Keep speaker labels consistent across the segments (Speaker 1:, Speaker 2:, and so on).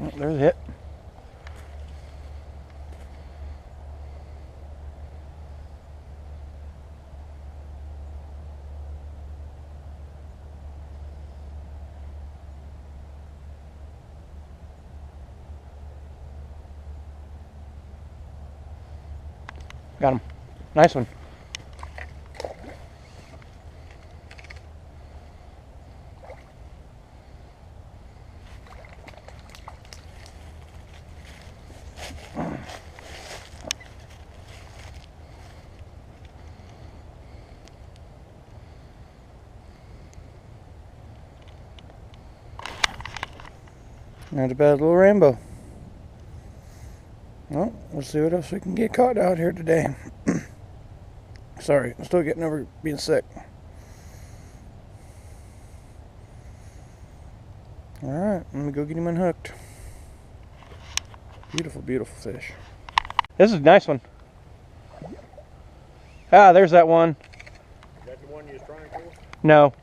Speaker 1: Oh, there's a hit. Got him. Nice one. Not a bad little rainbow. Well, we'll see what else we can get caught out here today. Sorry, I'm still getting over being sick. Alright, let me go get him unhooked. Beautiful, beautiful fish. This is a nice one. Ah, there's that one.
Speaker 2: Is that the one you was trying for?
Speaker 1: No.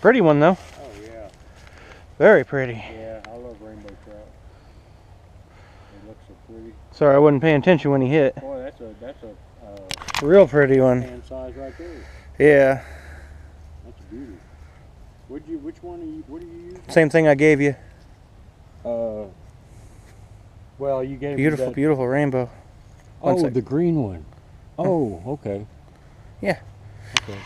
Speaker 1: Pretty one though.
Speaker 2: Oh yeah.
Speaker 1: Very pretty.
Speaker 2: Yeah, I love rainbow trout. They look so pretty.
Speaker 1: Sorry, I wasn't paying attention when he hit.
Speaker 2: Boy, that's a
Speaker 1: Real pretty one.
Speaker 2: hand size right there.
Speaker 1: Yeah.
Speaker 2: That's a beauty. What do you use?
Speaker 1: Same thing I gave you.
Speaker 2: Well, you gave
Speaker 1: Beautiful,
Speaker 2: me that.
Speaker 1: beautiful rainbow. One
Speaker 2: Oh,
Speaker 1: sec.
Speaker 2: the green one. Oh, okay.
Speaker 1: Yeah.
Speaker 2: Okay.